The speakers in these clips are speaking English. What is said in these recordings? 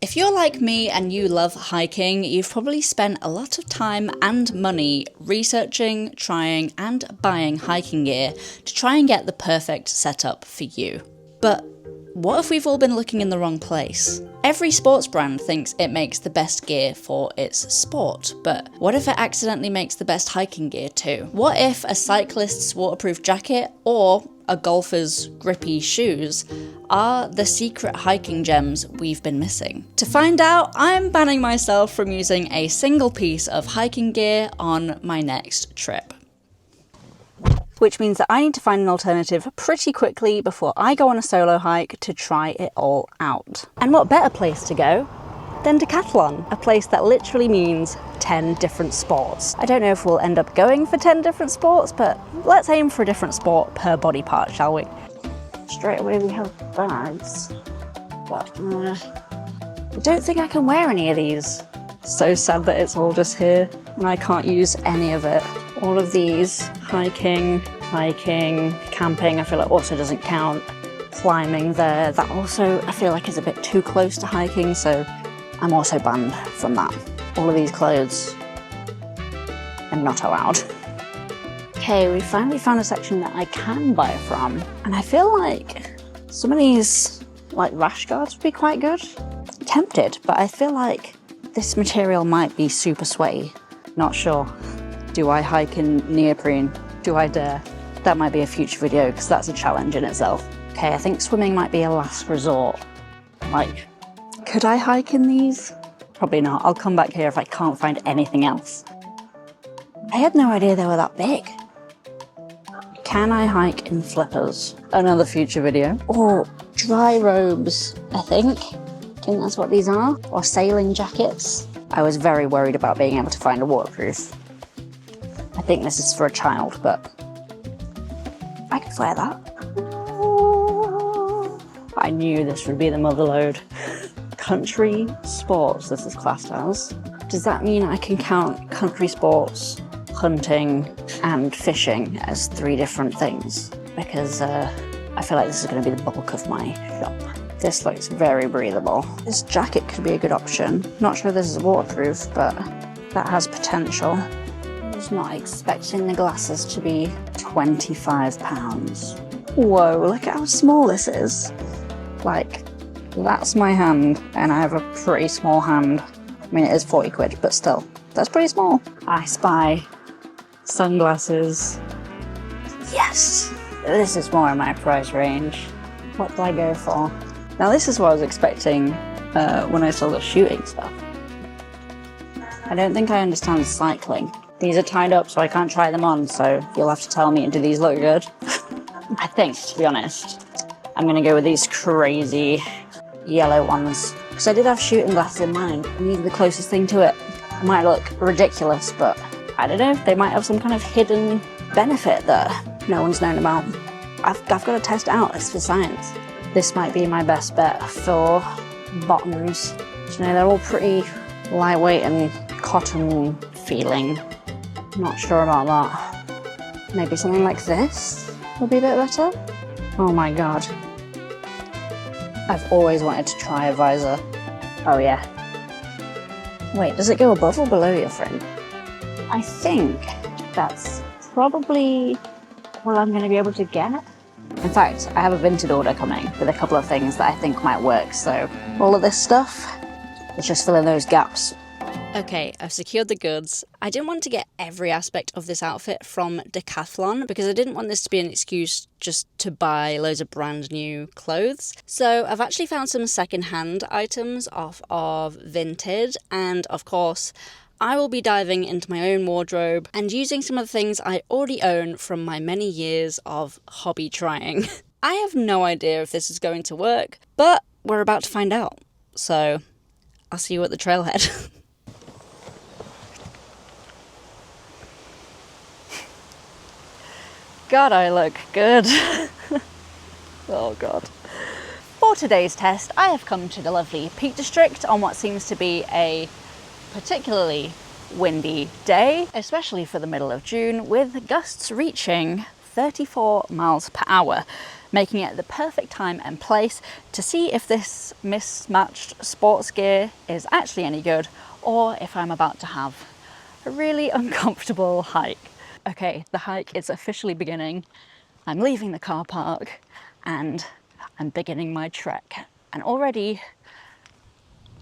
If you're like me and you love hiking, you've probably spent a lot of time and money researching, trying, and buying hiking gear to try and get the perfect setup for you. But what if we've all been looking in the wrong place? Every sports brand thinks it makes the best gear for its sport, but what if it accidentally makes the best hiking gear too? What if a cyclist's waterproof jacket or a golfer's grippy shoes are the secret hiking gems we've been missing? To find out, I'm banning myself from using a single piece of hiking gear on my next trip. Which means that I need to find an alternative pretty quickly before I go on a solo hike to try it all out. And what better place to go than Decathlon, a place that literally means 10 different sports. I don't know if we'll end up going for 10 different sports, but let's aim for a different sport per body part, shall we? Straight away we have bags, but I don't think I can wear any of these. So sad that it's all just here and I can't use any of it. All of these, hiking, camping, I feel like also doesn't count. Climbing there, that also I feel like is a bit too close to hiking, so I'm also banned from that. All of these clothes are not allowed. Okay, we finally found a section that I can buy from, and I feel like some of these like rash guards would be quite good. I'm tempted, but I feel like this material might be super sweaty. Not sure. Do I hike in neoprene? Do I dare? That might be a future video because that's a challenge in itself. Okay, I think swimming might be a last resort. Like, could I hike in these? Probably not. I'll come back here if I can't find anything else. I had no idea they were that big. Can I hike in flippers? Another future video. Or dry robes, I think. I think that's what these are. Or sailing jackets. I was very worried about being able to find a waterproof. I think this is for a child, but I could wear that. I knew this would be the mother load. Country sports, this is classed as. Does that mean I can count country sports, hunting, and fishing as 3 different things? Because I feel like this is going to be the bulk of my shop. This looks very breathable. This jacket could be a good option. Not sure this is waterproof, but that has potential. I was not expecting the glasses to be £25. Whoa, look at how small this is. Like, that's my hand, and I have a pretty small hand. I mean, it is 40 quid, but still, that's pretty small. I spy sunglasses. Yes! This is more in my price range. What do I go for? Now, this is what I was expecting when I saw the shooting stuff. I don't think I understand cycling. These are tied up, so I can't try them on, so you'll have to tell me, do these look good? I think, to be honest, I'm gonna go with these crazy yellow ones. Because I did have shooting glasses in mind. I need the closest thing to it. It might look ridiculous, but I don't know, they might have some kind of hidden benefit that no one's known about. I've got to test it out, it's for science. This might be my best bet for bottoms. You know, they're all pretty lightweight and cotton feeling. Not sure about that. Maybe something like this would be a bit better. Oh my god. I've always wanted to try a visor. Oh yeah. Wait, does it go above or below your frame? I think that's probably what I'm going to be able to get. In fact, I have a Vinted order coming with a couple of things that I think might work, so all of this stuff, let's just fill in those gaps. Okay, I've secured the goods. I didn't want to get every aspect of this outfit from Decathlon because I didn't want this to be an excuse just to buy loads of brand new clothes. So I've actually found some second-hand items off of Vinted, and of course, I will be diving into my own wardrobe and using some of the things I already own from my many years of hobby trying. I have no idea if this is going to work, but we're about to find out. So I'll see you at the trailhead. God, I look good. Oh God. For today's test, I have come to the lovely Peak District on what seems to be a particularly windy day, especially for the middle of June, with gusts reaching 34 miles per hour, making it the perfect time and place to see if this mismatched sports gear is actually any good, or if I'm about to have a really uncomfortable hike. Okay, the hike is officially beginning. I'm leaving the car park and I'm beginning my trek. And already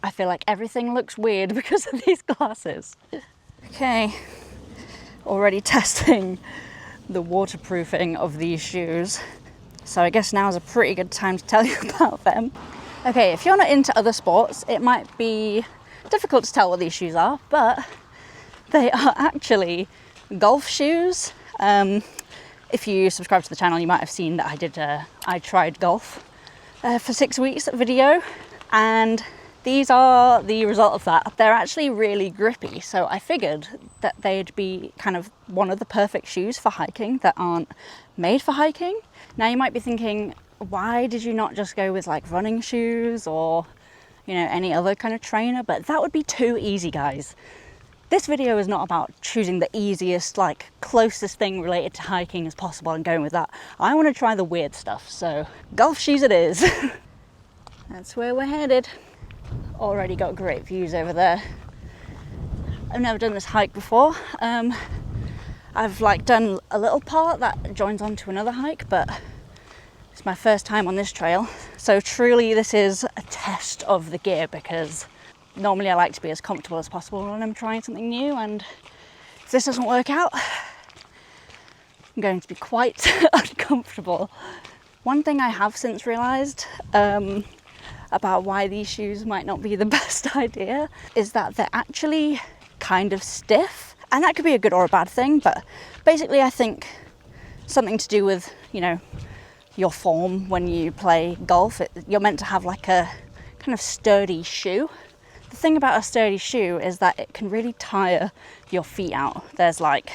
I feel like everything looks weird because of these glasses. Okay, already testing the waterproofing of these shoes. So I guess now is a pretty good time to tell you about them. Okay, if you're not into other sports, it might be difficult to tell what these shoes are, but they are actually golf shoes. If you subscribe to the channel, you might have seen that I tried golf for 6 weeks video, and these are the result of that. They're actually really grippy, so I figured that they'd be kind of one of the perfect shoes for hiking that aren't made for hiking. Now you might be thinking, why did you not just go with like running shoes or, you know, any other kind of trainer? But that would be too easy, guys. This video is not about choosing the easiest, like closest thing related to hiking as possible and going with that. I want to try the weird stuff, so golf shoes it is. That's where we're headed. Already got great views over there. I've never done this hike before. I've like done a little part that joins onto another hike, but it's my first time on this trail. So truly this is a test of the gear, because normally I like to be as comfortable as possible when I'm trying something new, and if this doesn't work out, I'm going to be quite uncomfortable. One thing I have since realised about why these shoes might not be the best idea is that they're actually kind of stiff, and that could be a good or a bad thing, but basically I think something to do with, you know, your form when you play golf. You're meant to have like a kind of sturdy shoe. The thing about a sturdy shoe is that it can really tire your feet out. There's like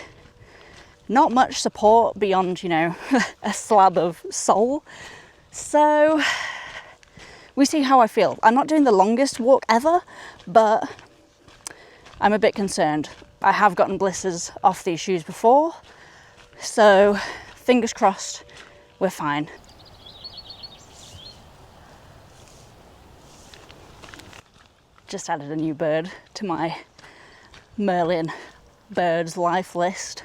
not much support beyond, you know, a slab of sole. So we see how I feel. I'm not doing the longest walk ever, but I'm a bit concerned. I have gotten blisters off these shoes before, so fingers crossed we're fine. Just added a new bird to my Merlin birds life list.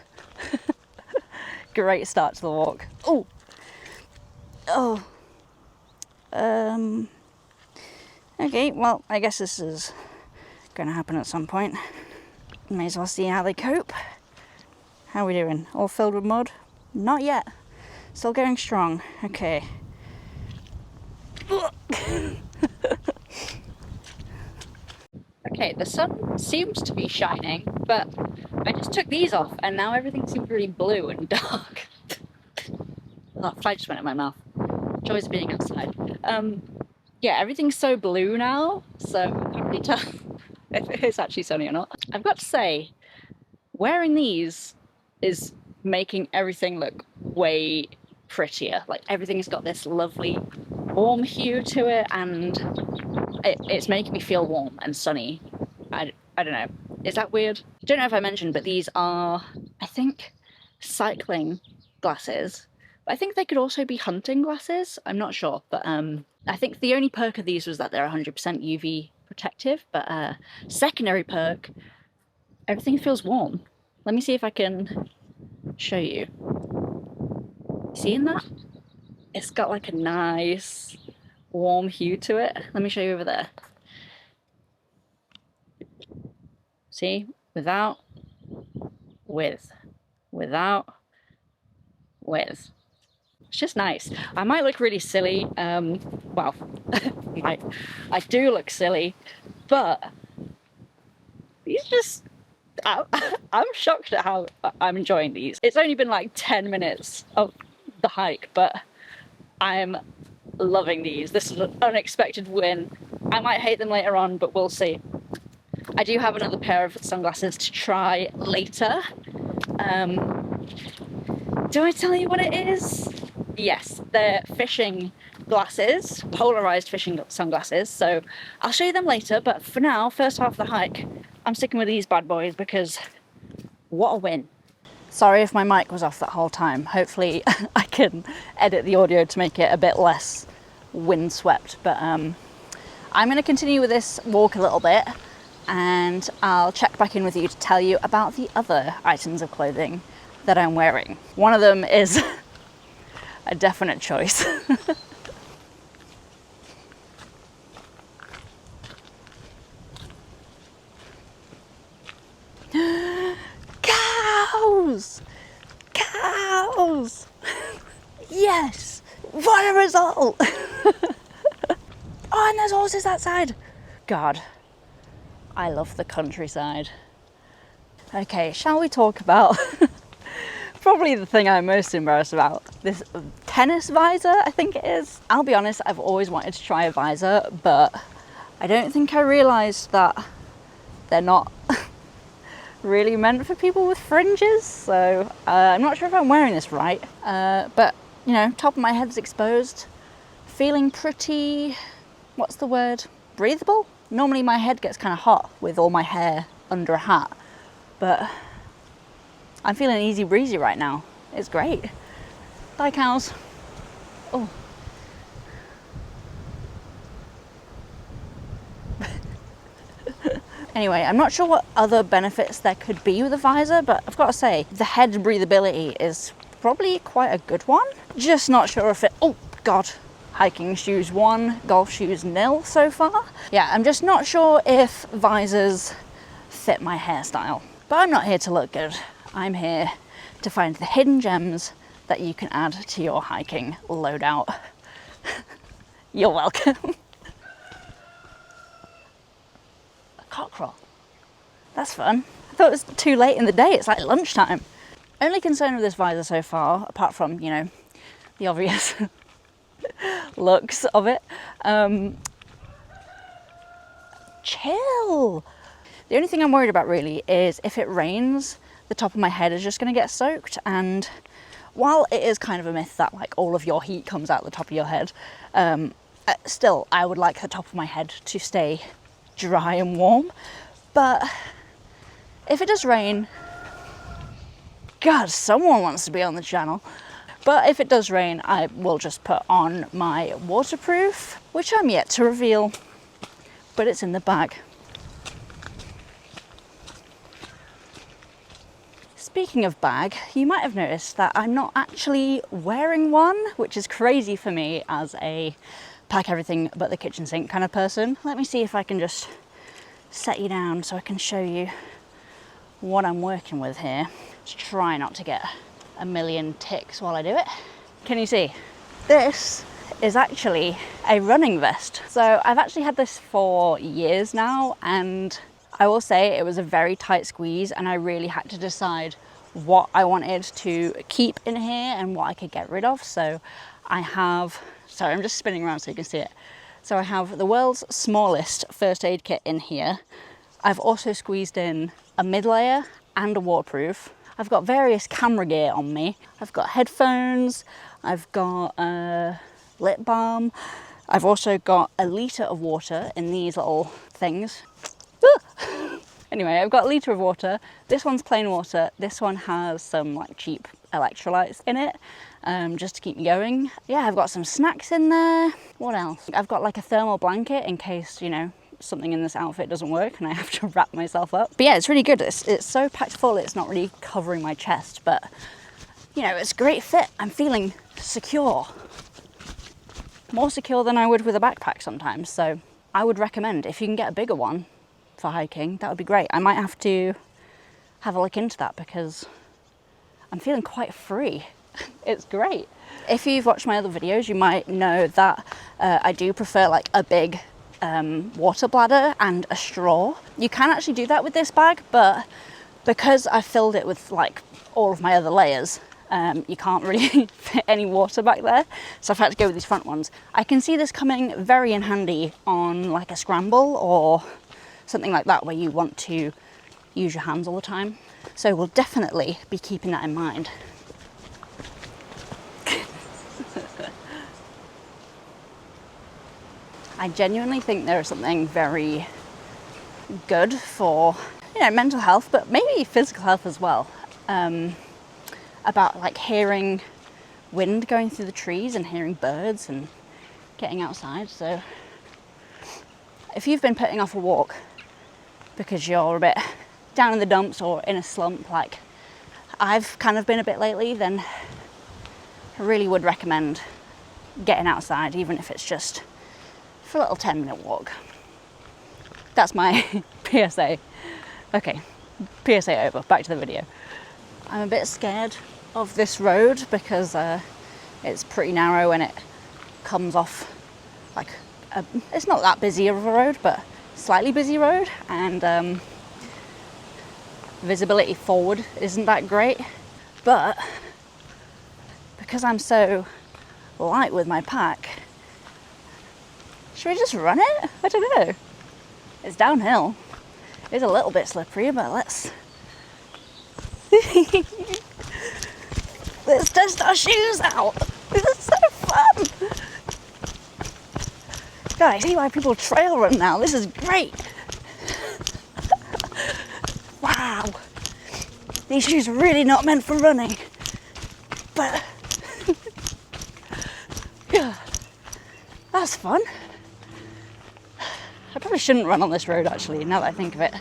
Great start to the walk. Okay, well, I guess this is going to happen at some point. May as well see how they cope. How are we doing? All filled with mud? Not yet. Still going strong. Okay. Okay, the sun seems to be shining, but I just took these off and now everything seems really blue and dark. Oh, fly just went in my mouth. Joys of being outside. Yeah, everything's so blue now, so I can't really tell if it's actually sunny or not. I've got to say, wearing these is making everything look way prettier. Like everything's got this lovely warm hue to it, and it's making me feel warm and sunny. I don't know. Is that weird? I don't know if I mentioned, but these are, I think, cycling glasses. But I think they could also be hunting glasses. I'm not sure, but I think the only perk of these was that they're 100% UV protective. But secondary perk, everything feels warm. Let me see if I can show you. Seeing that? It's got like a nice warm hue to it. Let me show you over there. See? Without, with, without, with. It's just nice. I might look really silly. Well, I do look silly, but these just, I'm shocked at how I'm enjoying these. It's only been like 10 minutes of the hike, but I'm loving these. This is an unexpected win. I might hate them later on, but we'll see. I do have another pair of sunglasses to try later. Do I tell you what it is? Yes, they're fishing glasses, polarised fishing sunglasses, so I'll show you them later, but for now, first half of the hike, I'm sticking with these bad boys because what a win. Sorry if my mic was off that whole time. Hopefully I can edit the audio to make it a bit less windswept. But I'm going to continue with this walk a little bit, and I'll check back in with you to tell you about the other items of clothing that I'm wearing. One of them is a definite choice. Cows! Cows! Yes! What a result! Oh, and there's horses outside. God, I love the countryside. Okay, shall we talk about probably the thing I'm most embarrassed about? This tennis visor, I think it is. I'll be honest, I've always wanted to try a visor, but I don't think I realised that they're not really meant for people with fringes, so I'm not sure if I'm wearing this right, but you know, top of my head's exposed, feeling pretty, what's the word, breathable? Normally my head gets kind of hot with all my hair under a hat, but I'm feeling easy breezy right now. It's great. Bye cows. Oh. Anyway, I'm not sure what other benefits there could be with a visor, but I've got to say, the head breathability is probably quite a good one. Just not sure if it, oh God, hiking shoes 1, golf shoes 0 so far. Yeah, I'm just not sure if visors fit my hairstyle. But I'm not here to look good. I'm here to find the hidden gems that you can add to your hiking loadout. You're welcome. Cockerel. That's fun. I thought it was too late in the day. It's like lunchtime. Only concern with this visor so far, apart from, you know, the obvious looks of it. Chill. The only thing I'm worried about really is if it rains, the top of my head is just going to get soaked. And while it is kind of a myth that like all of your heat comes out the top of your head, still I would like the top of my head to stay dry and warm. But if it does rain, God, someone wants to be on the channel. But if it does rain, I will just put on my waterproof, which I'm yet to reveal, but it's in the bag. Speaking of bag, you might have noticed that I'm not actually wearing one, which is crazy for me as a pack everything but the kitchen sink kind of person. Let me see if I can just set you down so I can show you what I'm working with here. Just try not to get a million ticks while I do it. Can you see? This is actually a running vest. So I've actually had this for years now, and I will say it was a very tight squeeze, and I really had to decide what I wanted to keep in here and what I could get rid of. So I have, sorry, I'm just spinning around so you can see it. So I have the world's smallest first aid kit in here. I've also squeezed in a mid layer and a waterproof. I've got various camera gear on me. I've got headphones, I've got lip balm. I've also got a litre of water in these little things. Anyway, I've got a litre of water. This one's plain water. This one has some like cheap electrolytes in it, just to keep me going. Yeah, I've got some snacks in there. What else? I've got like a thermal blanket in case, you know, something in this outfit doesn't work and I have to wrap myself up. But yeah, it's really good. It's so packed full, it's not really covering my chest, but you know, it's a great fit. I'm feeling secure. More secure than I would with a backpack sometimes. So I would recommend, if you can get a bigger one for hiking, that would be great. I might have to have a look into that because I'm feeling quite free. It's great. If you've watched my other videos, you might know that I do prefer like a big water bladder and a straw. You can actually do that with this bag, but because I filled it with like all of my other layers, you can't really fit any water back there, so I've had to go with these front ones. I can see this coming very in handy on like a scramble or something like that where you want to use your hands all the time, so we'll definitely be keeping that in mind. I genuinely think there is something very good for, you know, mental health, but maybe physical health as well, about like hearing wind going through the trees and hearing birds and getting outside. So if you've been putting off a walk because you're a bit down in the dumps or in a slump like I've kind of been a bit lately, then I really would recommend getting outside, even if it's just for a little 10-minute walk. That's my PSA. Okay, PSA over, back to the video. I'm a bit scared of this road because it's pretty narrow and it comes off like it's not that busy of a road, but slightly busy road, and visibility forward isn't that great. But because I'm so light with my pack, should we just run it? I don't know. It's downhill. It's a little bit slippery, but let's let's test our shoes out. This is so fun. God, I see why people trail run now. This is great. Wow. These shoes are really not meant for running. But yeah, that's fun. I probably shouldn't run on this road actually, now that I think of it,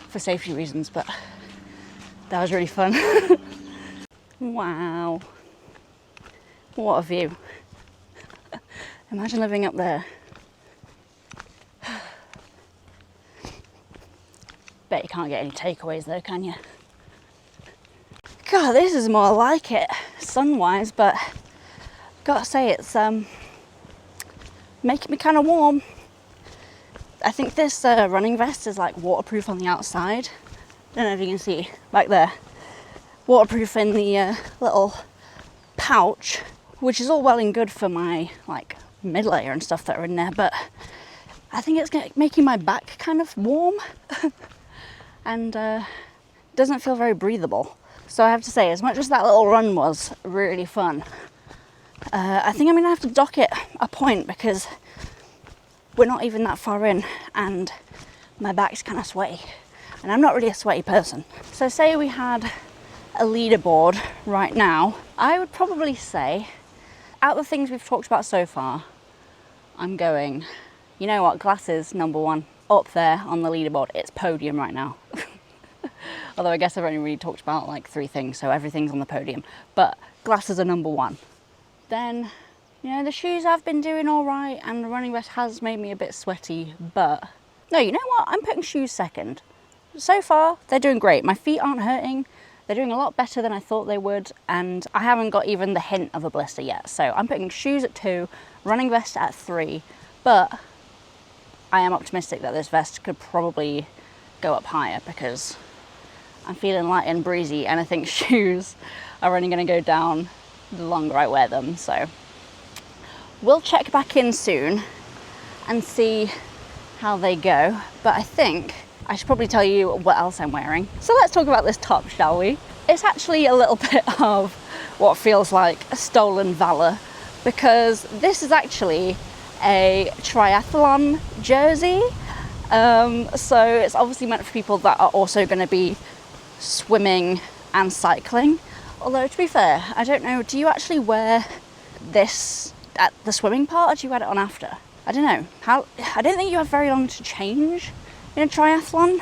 for safety reasons, but that was really fun. Wow. What a view. Imagine living up there. Bet you can't get any takeaways though, can you? God, this is more like it, sun-wise, but gotta say it's making me kind of warm. I think this running vest is like waterproof on the outside. Don't know if you can see back there. Waterproof in the little pouch, which is all well and good for my like mid layer and stuff that are in there, but I think it's making my back kind of warm and doesn't feel very breathable. So I have to say, as much as that little run was really fun, I think I'm gonna have to dock it a point because we're not even that far in and my back's kind of sweaty and I'm not really a sweaty person. So say we had a leaderboard right now, I would probably say out of the things we've talked about so far, I'm going, you know what, glasses number one up there on the leaderboard. It's podium right now. Although I guess I've only really talked about like 3 things, so everything's on the podium, but glasses are number one. Then, you know, the shoes have been doing all right and the running vest has made me a bit sweaty, but no, you know what? I'm putting shoes second. So far, they're doing great. My feet aren't hurting. They're doing a lot better than I thought they would, and I haven't got even the hint of a blister yet. So I'm putting shoes at 2, running vest at 3, but I am optimistic that this vest could probably go up higher because I'm feeling light and breezy, and I think shoes are only going to go down the longer I wear them. So we'll check back in soon and see how they go, but I think I should probably tell you what else I'm wearing. So let's talk about this top, shall we? It's actually a little bit of what feels like a stolen valor, because this is actually a triathlon jersey. So it's obviously meant for people that are also going to be swimming and cycling. Although to be fair, I don't know, do you actually wear this at the swimming part or do you add it on after? I don't know. I don't think you have very long to change in a triathlon,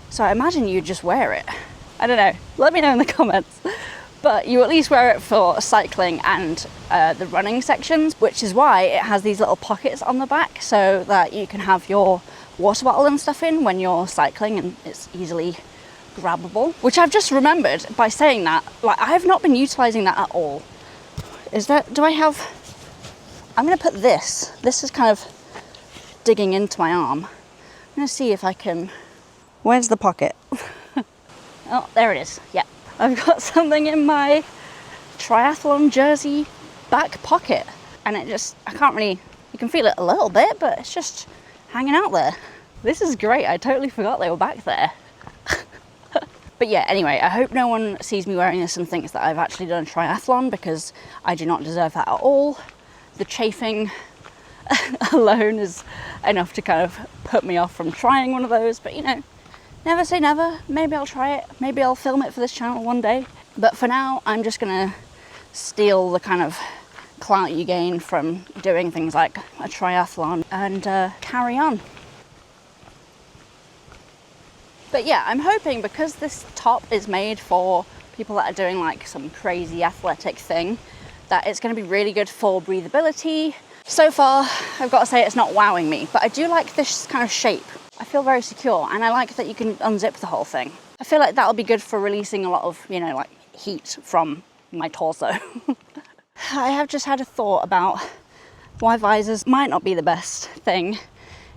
so I imagine you just wear it. I don't know, let me know in the comments. But you at least wear it for cycling and the running sections, which is why it has these little pockets on the back so that you can have your water bottle and stuff in when you're cycling and it's easily grabbable. Which I've just remembered by saying that, like I have not been utilising that at all. I'm going to put this is kind of digging into my arm. I'm going to see if I can, where's the pocket? Oh, there it is, yeah. I've got something in my triathlon jersey back pocket and it just, I can't really, you can feel it a little bit, but it's just hanging out there. This is great, I totally forgot they were back there. But yeah, anyway, I hope no one sees me wearing this and thinks that I've actually done a triathlon, because I do not deserve that at all. The chafing alone is enough to kind of put me off from trying one of those, but you know, never say never. Maybe I'll try it, maybe I'll film it for this channel one day. But for now, I'm just gonna steal the kind of clout you gain from doing things like a triathlon and carry on. But yeah, I'm hoping, because this top is made for people that are doing like some crazy athletic thing, that it's going to be really good for breathability. So far, I've got to say it's not wowing me, but I do like this kind of shape. I feel very secure, and I like that you can unzip the whole thing. I feel like that'll be good for releasing a lot of, you know, like heat from my torso. I have just had a thought about why visors might not be the best thing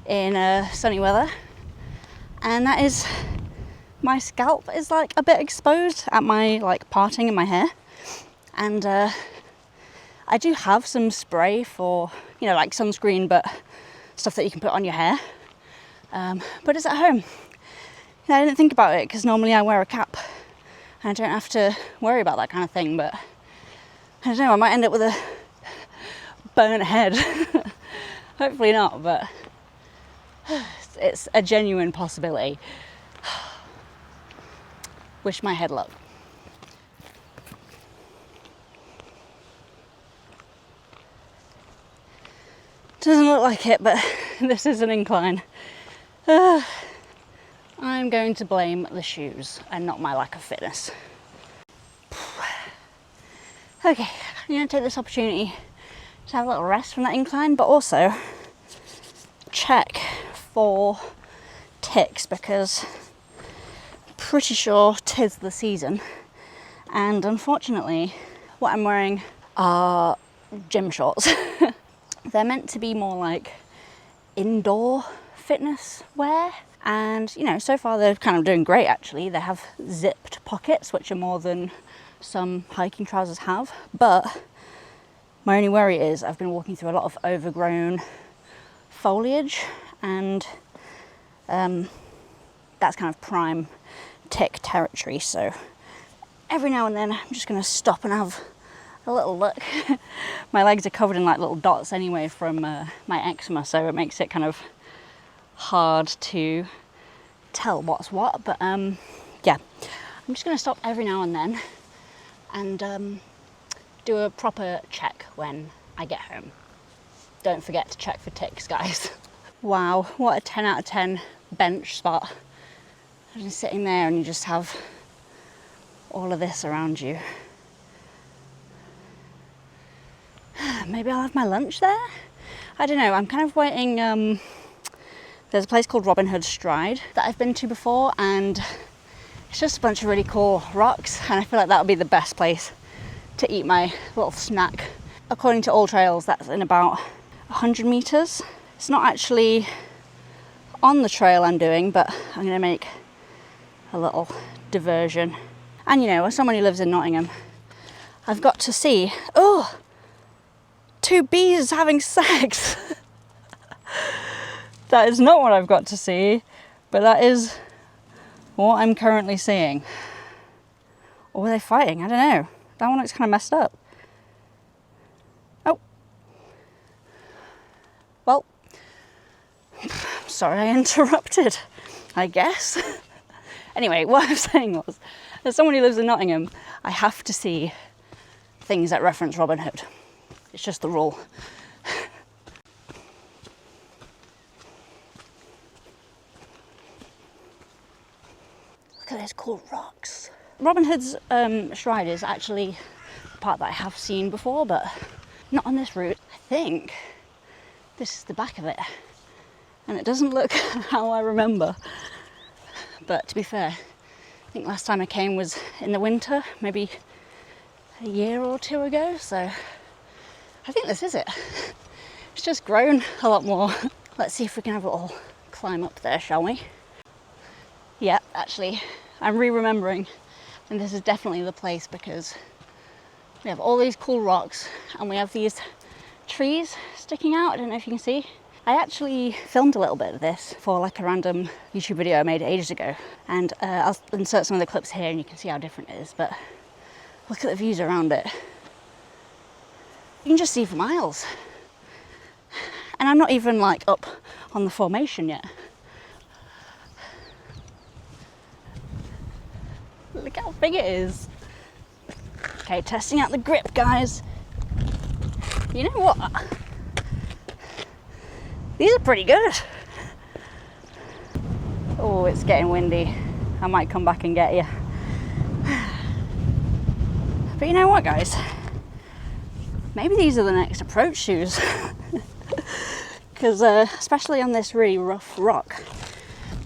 in sunny weather. And that is, my scalp is like a bit exposed at my like parting in my hair, and I do have some spray for, you know, like sunscreen, but stuff that you can put on your hair, but it's at home. I didn't think about it because normally I wear a cap and I don't have to worry about that kind of thing, but I don't know, I might end up with a burnt head. Hopefully not, but it's a genuine possibility. Wish my head luck. Doesn't look like it, but this is an incline. I'm going to blame the shoes and not my lack of fitness. Okay, I'm going to take this opportunity to have a little rest from that incline, but also check for ticks, because I'm pretty sure 'tis the season, and unfortunately what I'm wearing are gym shorts. They're meant to be more like indoor fitness wear, and you know, so far they're kind of doing great actually. They have zipped pockets, which are more than some hiking trousers have, but my only worry is I've been walking through a lot of overgrown foliage, and that's kind of prime tick territory, so every now and then I'm just going to stop and have a little look. My legs are covered in like little dots anyway from my eczema, so it makes it kind of hard to tell what's what, but yeah, I'm just going to stop every now and then and do a proper check when I get home. Don't forget to check for ticks, guys. Wow, what a 10 out of 10 bench spot. I'm just sitting there and you just have all of this around you. Maybe I'll have my lunch there? I don't know, I'm kind of waiting. There's a place called Robin Hood Stride that I've been to before, and it's just a bunch of really cool rocks, and I feel like that would be the best place to eat my little snack. According to All Trails, that's in about 100 meters. It's not actually on the trail I'm doing, but I'm going to make a little diversion. And you know, as someone who lives in Nottingham, I've got to see, oh, 2 bees having sex. That is not what I've got to see, but that is what I'm currently seeing. Or were they fighting? I don't know. That one looks kind of messed up. Oh. Well, sorry I interrupted, I guess. Anyway, what I'm saying was, as someone who lives in Nottingham, I have to see things that reference Robin Hood. It's just the rule. Look at those cool rocks. Robin Hood's Stride is actually the part that I have seen before, but not on this route. I think this is the back of it, and it doesn't look how I remember. But to be fair, I think last time I came was in the winter, maybe a year or 2 ago, so I think this is it. It's just grown a lot more. Let's see if we can have a little climb up there, shall we? Yeah, actually, I'm re-remembering, and this is definitely the place, because we have all these cool rocks and we have these trees sticking out. I don't know if you can see. I actually filmed a little bit of this for like a random YouTube video I made ages ago, and I'll insert some of the clips here and you can see how different it is, but look at the views around it. You can just see for miles. And I'm not even like up on the formation yet. Look how big it is. Okay, testing out the grip, guys. You know what? These are pretty good. Oh, it's getting windy. I might come back and get you. But you know what, guys? Maybe these are the next approach shoes. Because especially on this really rough rock,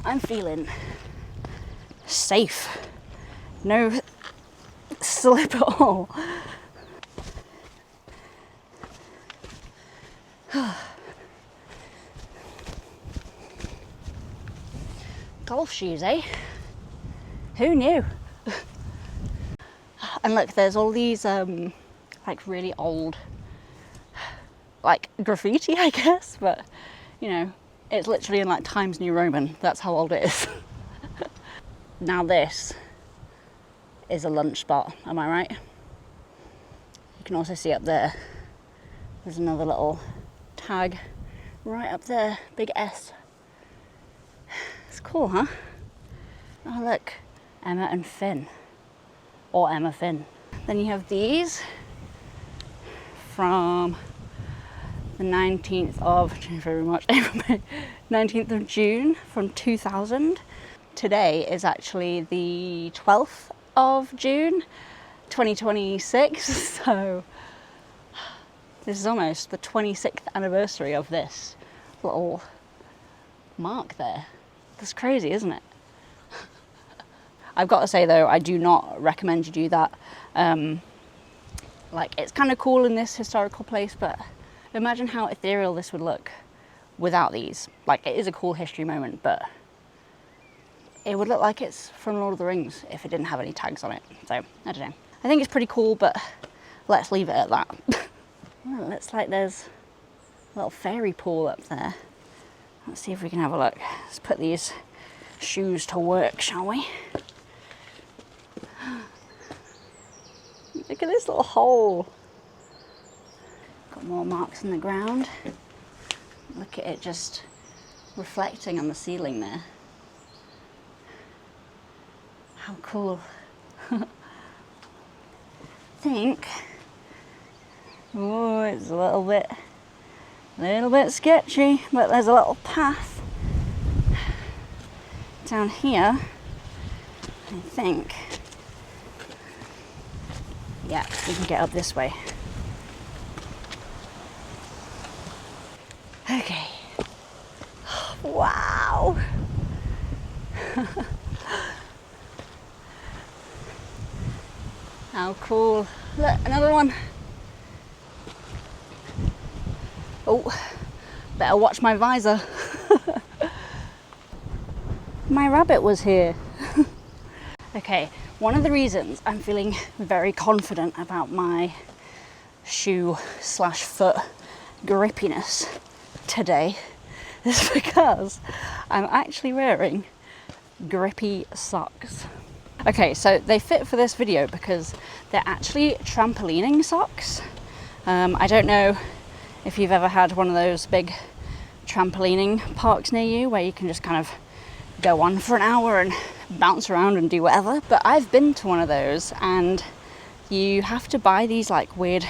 I'm feeling safe. No slip at all. Golf shoes, eh? Who knew? And look, there's all these like really old, like graffiti, I guess, but you know, it's literally in like Times New Roman. That's how old it is. Now this is a lunch spot, am I right? You can also see up there, there's another little tag right up there, big S. It's cool, huh? Oh look, Emma and Finn, or Emma Finn. Then you have these from the 19th of, very much, 19th of June from 2000. Today is actually the 12th of June, 2026, so this is almost the 26th anniversary of this little mark there. That's crazy, isn't it? I've got to say though, I do not recommend you do that. Like, it's kind of cool in this historical place, but imagine how ethereal this would look without these. Like, it is a cool history moment, but it would look like it's from Lord of the Rings if it didn't have any tags on it. So, I don't know. I think it's pretty cool, but let's leave it at that. Well, it looks like there's a little fairy pool up there. Let's see if we can have a look. Let's put these shoes to work, shall we? Look at this little hole. Got more marks in the ground. Look at it just reflecting on the ceiling there. How cool. Think. Oh, it's a little bit sketchy, but there's a little path down here, I think. Yeah, we can get up this way. Okay. Wow. How cool. Look, another one. Oh, better watch my visor. My rabbit was here. Okay, one of the reasons I'm feeling very confident about my shoe/foot grippiness today is because I'm actually wearing grippy socks. Okay, so they fit for this video because they're actually trampolining socks. I don't know if you've ever had one of those big trampolining parks near you where you can just kind of go on for an hour and bounce around and do whatever, but I've been to one of those and you have to buy these like weird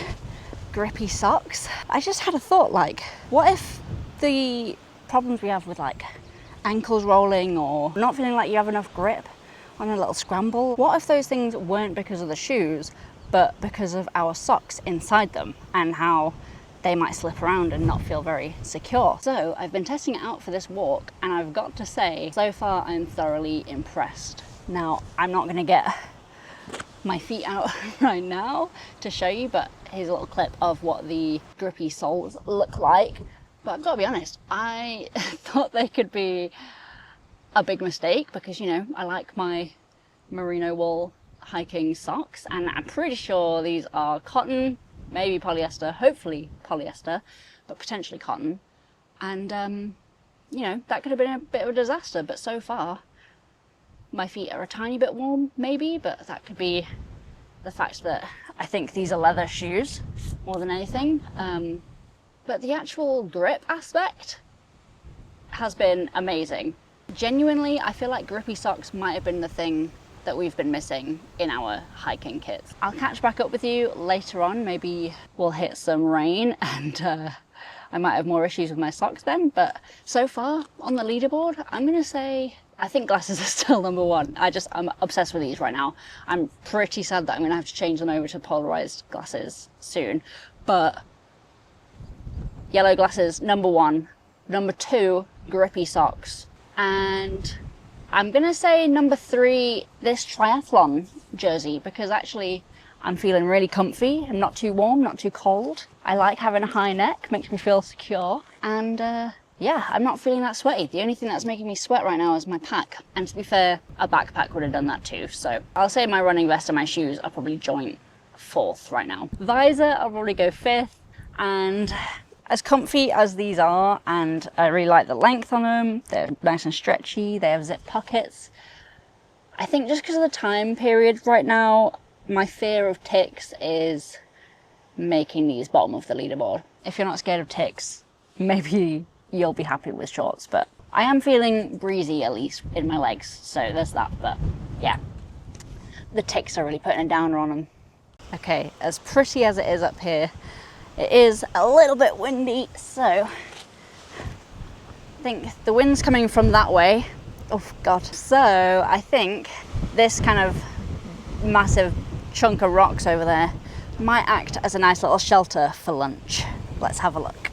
grippy socks. I just had a thought, like, what if the problems we have with like ankles rolling or not feeling like you have enough grip on a little scramble, what if those things weren't because of the shoes but because of our socks inside them and how they might slip around and not feel very secure? So I've been testing it out for this walk and I've got to say, so far I'm thoroughly impressed. Now, I'm not going to get my feet out right now to show you, but here's a little clip of what the grippy soles look like. But I've got to be honest, I thought they could be a big mistake because, you know, I like my merino wool hiking socks and I'm pretty sure these are cotton, maybe polyester, hopefully polyester, but potentially cotton. And, you know, that could have been a bit of a disaster, but so far my feet are a tiny bit warm, maybe, but that could be the fact that I think these are leather shoes more than anything. But the actual grip aspect has been amazing. Genuinely, I feel like grippy socks might have been the thing that we've been missing in our hiking kits. I'll catch back up with you later on. Maybe we'll hit some rain and I might have more issues with my socks then, but so far on the leaderboard, I'm gonna say I think glasses are still number one. I'm obsessed with these right now. I'm pretty sad that I'm gonna have to change them over to polarized glasses soon, but yellow glasses, number one. Number two, grippy socks. And I'm gonna say number three, this triathlon jersey, because actually I'm feeling really comfy and not too warm, not too cold. I like having a high neck, makes me feel secure. And yeah, I'm not feeling that sweaty. The only thing that's making me sweat right now is my pack. And to be fair, a backpack would have done that too. So I'll say my running vest and my shoes are probably joint fourth right now. Visor, I'll probably go fifth. And as comfy as these are, and I really like the length on them, they're nice and stretchy, they have zip pockets. I think just because of the time period right now, my fear of ticks is making these bottom of the leaderboard. If you're not scared of ticks, maybe you'll be happy with shorts, but I am feeling breezy at least in my legs, so there's that. But yeah, the ticks are really putting a downer on them. Okay, as pretty as it is up here, it is a little bit windy, so I think the wind's coming from that way. Oh God. So I think this kind of massive chunk of rocks over there might act as a nice little shelter for lunch. Let's have a look.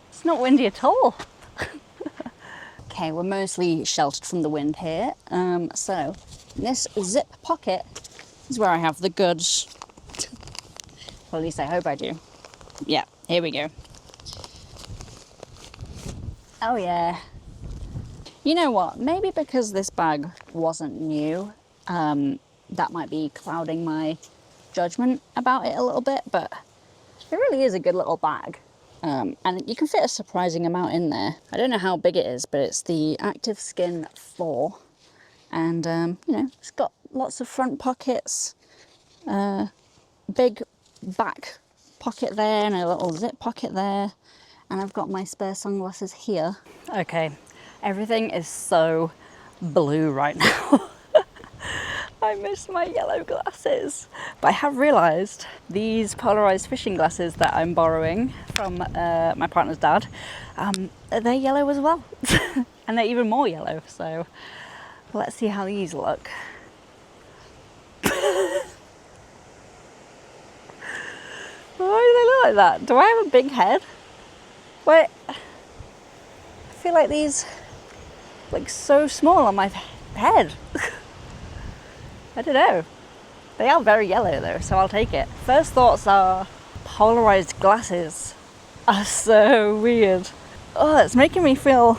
It's not windy at all. Okay, we're mostly sheltered from the wind here. So this zip pocket is where I have the goods. Well, at least I hope I do. Yeah, here we go. Oh yeah. You know what? Maybe because this bag wasn't new, that might be clouding my judgment about it a little bit, but it really is a good little bag. And you can fit a surprising amount in there. I don't know how big it is, but it's the Active Skin 4. And, you know, it's got lots of front pockets, big back pocket there and a little zip pocket there, and I've got my spare sunglasses here. Okay, everything is so blue right now. I miss my yellow glasses, but I have realised these polarised fishing glasses that I'm borrowing from my partner's dad, they're yellow as well. And they're even more yellow, so let's see how these look. Why do they look like that? Do I have a big head? Wait, I feel like these look so small on my head. I don't know. They are very yellow though, so I'll take it. First thoughts are polarized glasses are so weird. Oh, it's making me feel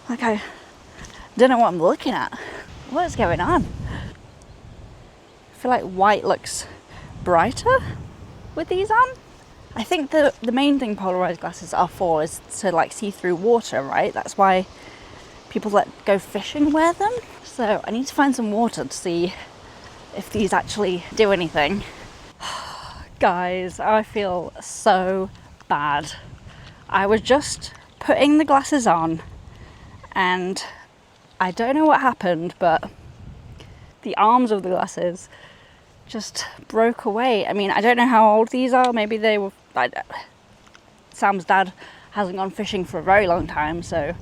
like I don't know what I'm looking at. What's going on? I feel like white looks brighter with these on. I think the main thing polarized glasses are for is to like see through water, right? That's why people that go fishing wear them. So I need to find some water to see if these actually do anything. Guys, I feel so bad. I was just putting the glasses on and I don't know what happened, but the arms of the glasses just broke away. I mean, I don't know how old these are. Maybe they were... Sam's dad hasn't gone fishing for a very long time, so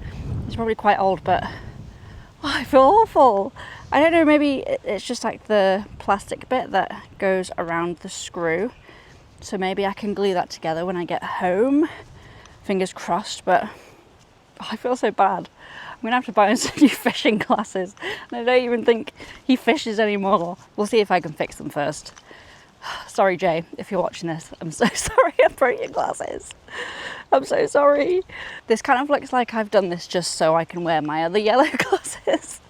he's probably quite old, but oh, I feel awful. I don't know, maybe it's just like the plastic bit that goes around the screw. So maybe I can glue that together when I get home. Fingers crossed, but oh, I feel so bad. I'm gonna have to buy him some new fishing glasses. And I don't even think he fishes anymore. We'll see if I can fix them first. Sorry, Jay, if you're watching this. I'm so sorry I broke your glasses. I'm so sorry. This kind of looks like I've done this just so I can wear my other yellow glasses.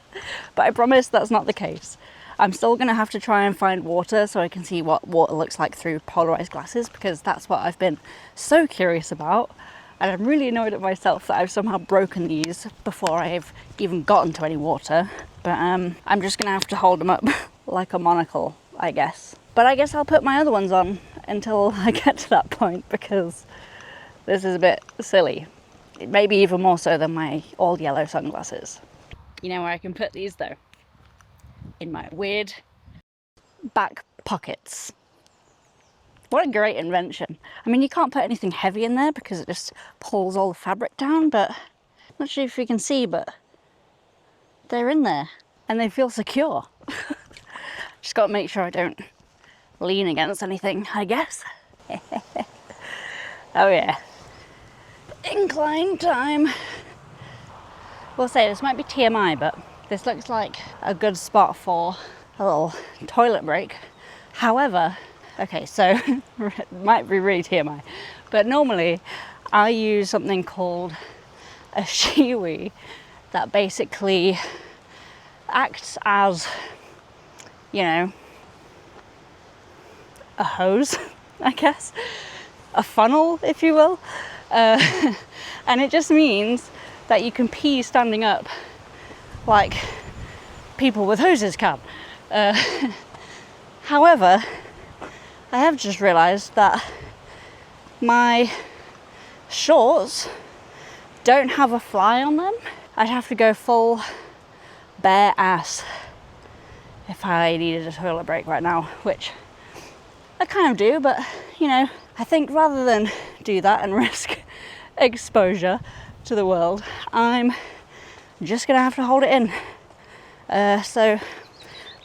But I promise that's not the case. I'm still gonna have to try and find water so I can see what water looks like through polarized glasses, because that's what I've been so curious about. And I'm really annoyed at myself that I've somehow broken these before I've even gotten to any water. But I'm just gonna have to hold them up like a monocle, I guess. But I guess I'll put my other ones on until I get to that point, because this is a bit silly. Maybe even more so than my all yellow sunglasses. You know where I can put these though? In my weird back pockets. What a great invention. I mean, you can't put anything heavy in there because it just pulls all the fabric down, but I'm not sure if you can see, but they're in there and they feel secure. Just got to make sure I don't lean against anything, I guess. Oh yeah. Incline time. We'll say this might be TMI, but this looks like a good spot for a little toilet break. However, okay, so it might be really TMI, but normally I use something called a shiwi that basically acts as, you know, a hose, I guess, a funnel, if you will, and it just means that you can pee standing up like people with hoses can. However, I have just realised that my shorts don't have a fly on them. I'd have to go full bare ass if I needed a toilet break right now, which I kind of do, but you know, I think rather than do that and risk exposure to the world, I'm just gonna have to hold it in. So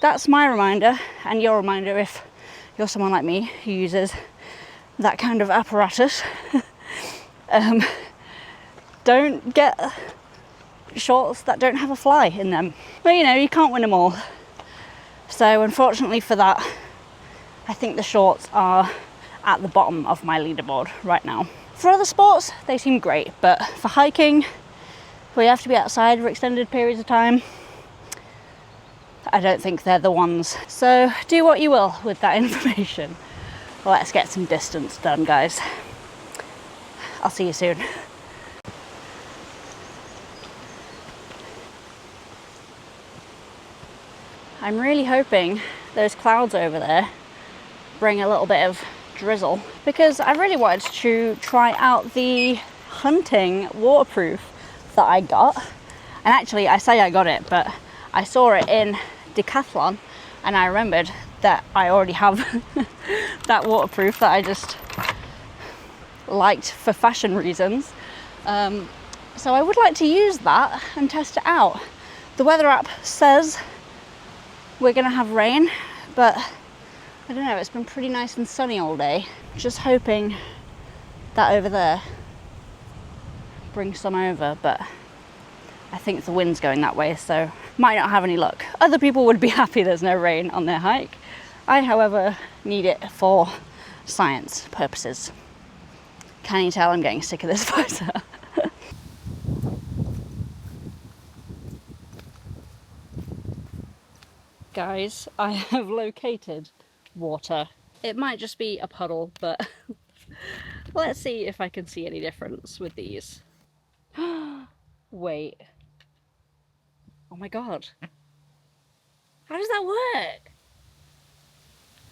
that's my reminder, and your reminder if you're someone like me who uses that kind of apparatus. Don't get shorts that don't have a fly in them. But you know, you can't win them all. So unfortunately for that, I think the shorts are at the bottom of my leaderboard right now. For other sports, they seem great, but for hiking, where you have to be outside for extended periods of time, I don't think they're the ones. So do what you will with that information. Let's get some distance done, guys. I'll see you soon. I'm really hoping those clouds over there bring a little bit of drizzle, because I really wanted to try out the hunting waterproof that I got. And actually, I say I got it, but I saw it in Decathlon and I remembered that I already have that waterproof that I just liked for fashion reasons. So I would like to use that and test it out. The weather app says we're gonna have rain, but I don't know, it's been pretty nice and sunny all day. Just hoping that over there brings some over, but I think the wind's going that way, so might not have any luck. Other people would be happy there's no rain on their hike. I, however, need it for science purposes. Can you tell I'm getting sick of this visor? Guys, I have located water. It might just be a puddle, but let's see if I can see any difference with these. Wait. Oh my god. How does that work?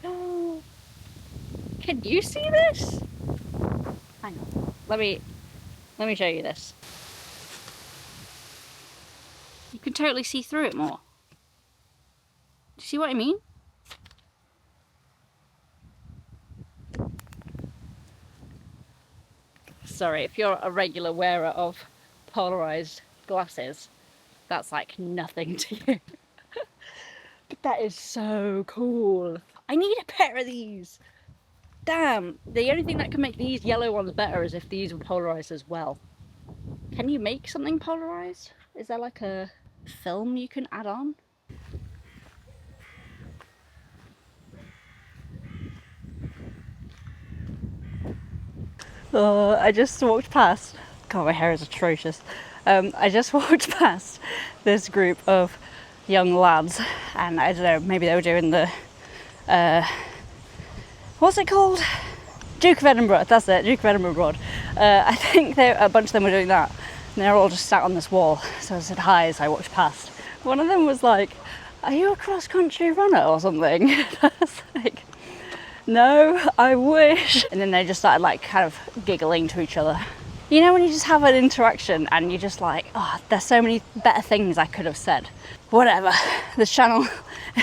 Oh. Can you see this? Hang on. Let me show you this. You can totally see through it more. Do you see what I mean? Sorry, if you're a regular wearer of polarised glasses, that's like nothing to you. But that is so cool. I need a pair of these. Damn, the only thing that can make these yellow ones better is if these were polarised as well. Can you make something polarised? Is there like a film you can add on? Oh, I just walked past. God, my hair is atrocious. I just walked past this group of young lads, and I don't know, maybe they were doing the what's it called? Duke of Edinburgh. That's it, Duke of Edinburgh Broad. I think a bunch of them were doing that, and they're all just sat on this wall. So I said hi as I walked past. One of them was like, "Are you a cross-country runner or something?" I was like, "No, I wish." And then they just started like kind of giggling to each other. You know when you just have an interaction and you're just like, oh, there's so many better things I could have said. Whatever, this channel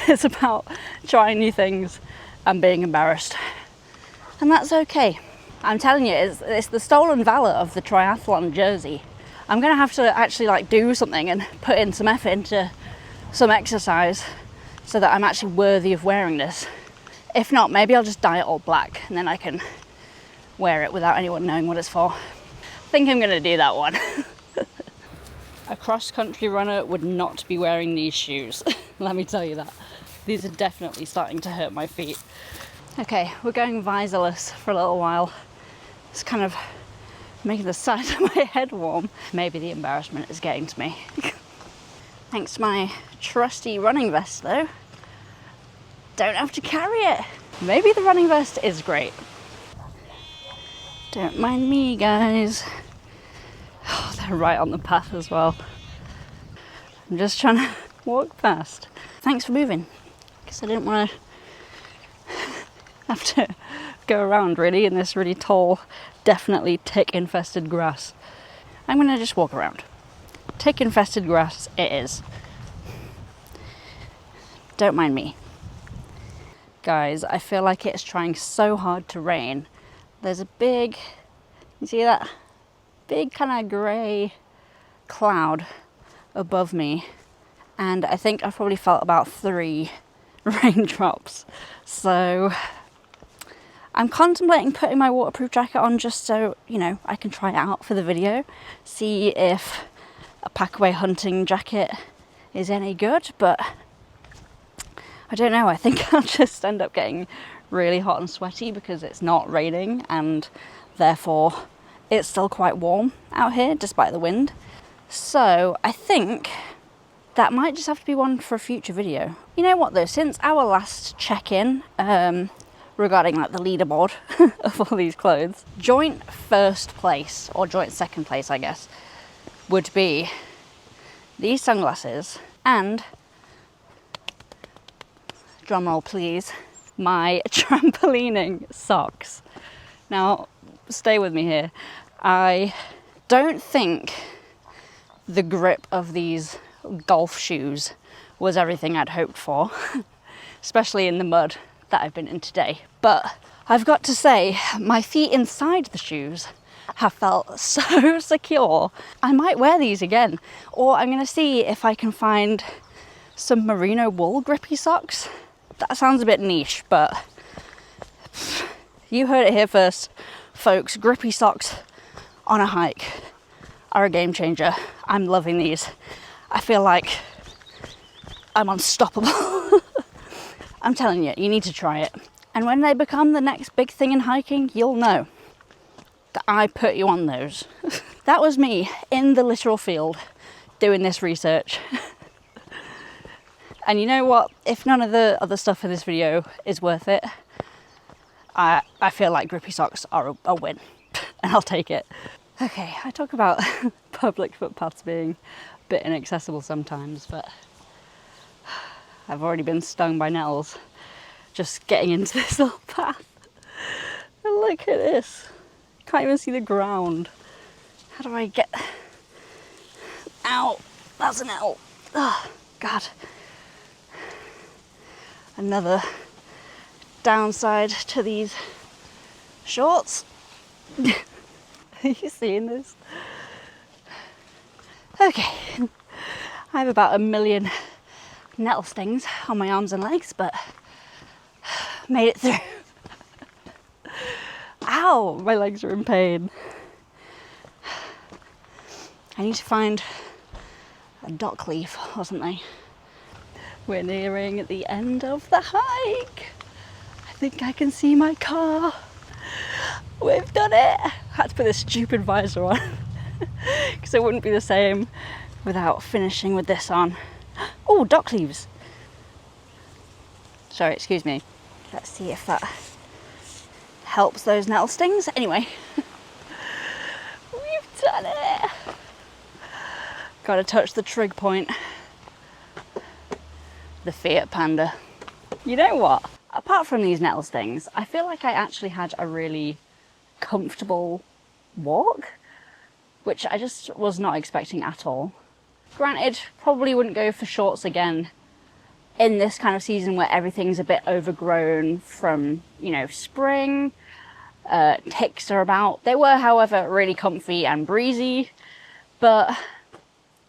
is about trying new things and being embarrassed. And that's okay. I'm telling you, it's the stolen valor of the triathlon jersey. I'm gonna have to actually like do something and put in some effort into some exercise so that I'm actually worthy of wearing this. If not, maybe I'll just dye it all black and then I can wear it without anyone knowing what it's for. I think I'm gonna do that one. A cross-country runner would not be wearing these shoes. Let me tell you that. These are definitely starting to hurt my feet. Okay, we're going visorless for a little while. It's kind of making the side of my head warm. Maybe the embarrassment is getting to me. Thanks to my trusty running vest though, don't have to carry it. Maybe the running vest is great. Don't mind me, guys. Oh, they're right on the path as well. I'm just trying to walk past. Thanks for moving, because I didn't want to have to go around really in this really tall, definitely tick-infested grass. I'm gonna just walk around. Tick-infested grass it is. Don't mind me. Guys, I feel like it's trying so hard to rain. There's a big, you see that? Big kind of grey cloud above me. And I think I've probably felt about 3 raindrops. So I'm contemplating putting my waterproof jacket on just so, you know, I can try it out for the video. See if a packaway hunting jacket is any good, but I don't know. I think I'll just end up getting really hot and sweaty because it's not raining and therefore it's still quite warm out here despite the wind. So I think that might just have to be one for a future video. You know what though, since our last check-in regarding like the leaderboard of all these clothes, joint first place, or joint second place I guess, would be these sunglasses and, drumroll please, my trampolining socks. Now, stay with me here. I don't think the grip of these golf shoes was everything I'd hoped for, especially in the mud that I've been in today. But I've got to say, my feet inside the shoes have felt so secure. I might wear these again, or I'm gonna see if I can find some merino wool grippy socks. That sounds a bit niche, but you heard it here first, folks. Grippy socks on a hike are a game changer. I'm loving these. I feel like I'm unstoppable. I'm telling you, you need to try it. And when they become the next big thing in hiking, you'll know that I put you on those. That was me in the literal field doing this research. And you know what? If none of the other stuff in this video is worth it, I feel like grippy socks are a win, and I'll take it. Okay, I talk about public footpaths being a bit inaccessible sometimes, but I've already been stung by nettles just getting into this little path. And look at this. Can't even see the ground. How do I get... Ow! That's a nettle. Oh, God. Another downside to these shorts. Are you seeing this? Okay. I have about 1 million nettle stings on my arms and legs, but made it through. Ow! My legs are in pain. I need to find a dock leaf or something. We're nearing the end of the hike. I think I can see my car. We've done it. I had to put this stupid visor on because it wouldn't be the same without finishing with this on. Oh, dock leaves. Sorry, excuse me. Let's see if that helps those nettle stings. Anyway, we've done it. Got to touch the trig point. The Fiat Panda. You know what? Apart from these nettle stings, I feel like I actually had a really comfortable walk. which I just was not expecting at all. Granted, probably wouldn't go for shorts again in this kind of season where everything's a bit overgrown from, you know, spring. Ticks are about. They were, however, really comfy and breezy, but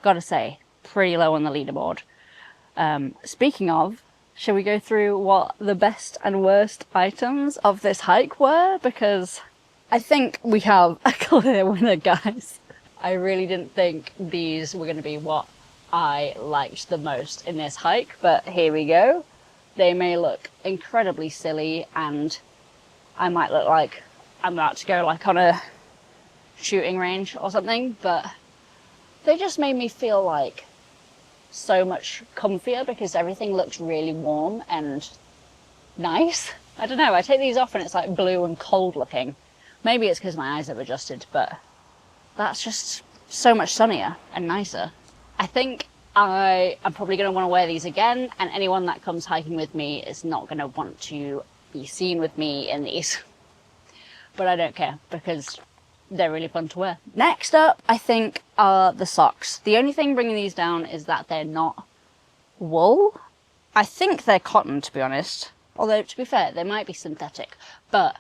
gotta say, pretty low on the leaderboard. Speaking of, shall we go through what the best and worst items of this hike were? Because I think we have a clear winner, guys. I really didn't think these were going to be what I liked the most in this hike, but here we go. They may look incredibly silly, and I might look like I'm about to go like on a shooting range or something, but they just made me feel like so much comfier because everything looks really warm and nice. I don't know, I take these off and it's like blue and cold looking. Maybe it's because my eyes have adjusted, but that's just so much sunnier and nicer. I think I am probably going to want to wear these again, and anyone that comes hiking with me is not going to want to be seen with me in these. But I don't care because they're really fun to wear. Next up, I think, are the socks. The only thing bringing these down is that they're not wool. I think they're cotton, to be honest. Although, to be fair, they might be synthetic. But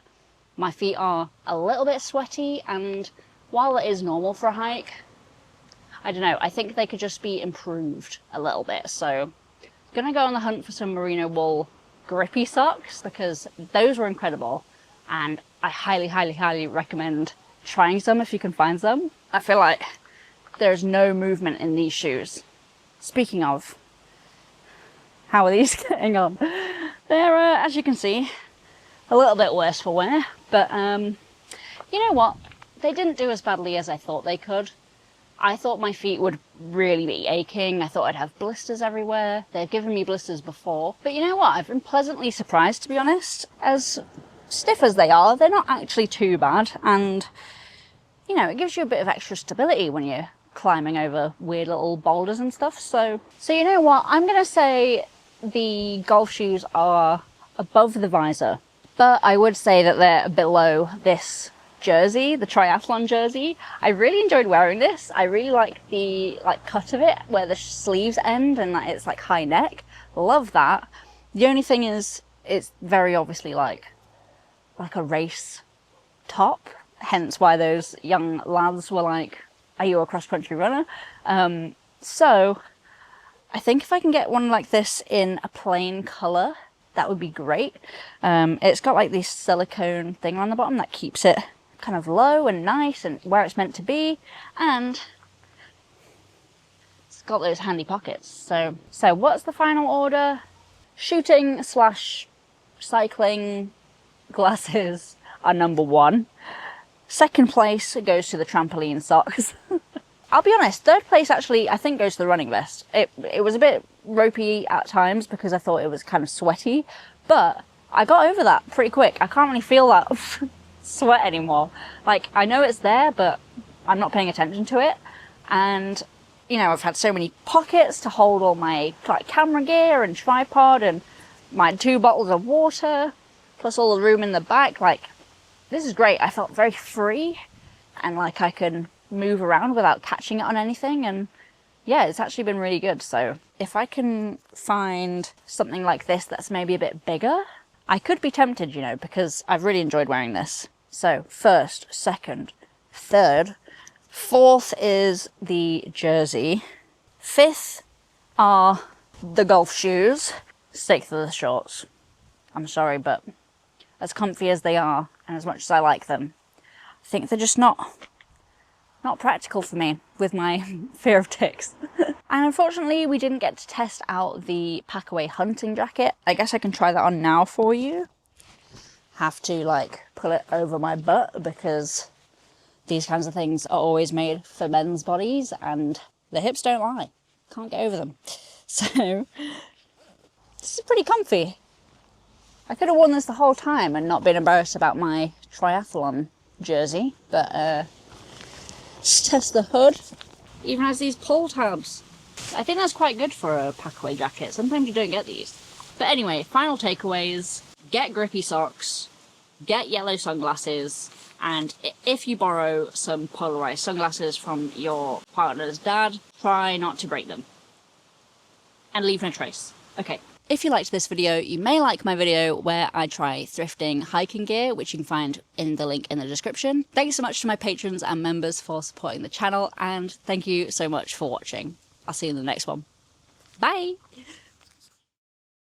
my feet are a little bit sweaty, and while it is normal for a hike, I don't know, I think they could just be improved a little bit. So, I'm gonna go on the hunt for some merino wool grippy socks because those were incredible. And I highly, highly, highly recommend trying some if you can find some. I feel like there's no movement in these shoes. Speaking of, how are these getting on? They're, as you can see, a little bit worse for wear, but you know what? They didn't do as badly as I thought they could. I thought my feet would really be aching. I thought I'd have blisters everywhere. They've given me blisters before, but you know what? I've been pleasantly surprised, to be honest. As stiff as they are, they're not actually too bad, and you know, it gives you a bit of extra stability when you're climbing over weird little boulders and stuff. So you know what? I'm gonna say the golf shoes are above the visor, but I would say that they're below this jersey, the triathlon jersey. I really enjoyed wearing this. I really like the cut of it where the sleeves end and it's like high neck. Love that. The only thing is it's very obviously like a race top, hence why those young lads were like, are you a cross-country runner? So I think if I can get one like this in a plain colour, that would be great. It's got like this silicone thing on the bottom that keeps it kind of low and nice and where it's meant to be, and it's got those handy pockets. So what's the final order? Shooting / cycling glasses are number 1. Second place goes to the trampoline socks. I'll be honest, third place actually I think goes to the running vest. It was a bit ropey at times because I thought it was kind of sweaty, but I got over that pretty quick. I can't really feel that sweat anymore. Like, I know it's there, but I'm not paying attention to it. And you know, I've had so many pockets to hold all my like camera gear and tripod and my 2 bottles of water, plus all the room in the back. Like, this is great. I felt very free and like I can move around without catching it on anything, and yeah, it's actually been really good. So if I can find something like this that's maybe a bit bigger, I could be tempted, you know, because I've really enjoyed wearing this. So first, second, third, fourth is the jersey, fifth are the golf shoes, sixth are the shorts. I'm sorry, but as comfy as they are and as much as I like them, I think they're just not practical for me with my fear of ticks. And unfortunately we didn't get to test out the packaway hunting jacket. I guess I can try that on now for you. Have to like pull it over my butt because these kinds of things are always made for men's bodies and the hips don't lie. Can't get over them. So this is pretty comfy. I could have worn this the whole time and not been embarrassed about my triathlon jersey, but let's test the hood. Even has these pull tabs. I think that's quite good for a packaway jacket. Sometimes you don't get these. But anyway, final takeaways. Get grippy socks. Get yellow sunglasses. And if you borrow some polarized sunglasses from your partner's dad, try not to break them. And leave no trace. Okay. If you liked this video, you may like my video where I try thrifting hiking gear, which you can find in the link in the description. Thanks so much to my patrons and members for supporting the channel, and thank you so much for watching. I'll see you in the next one. Bye!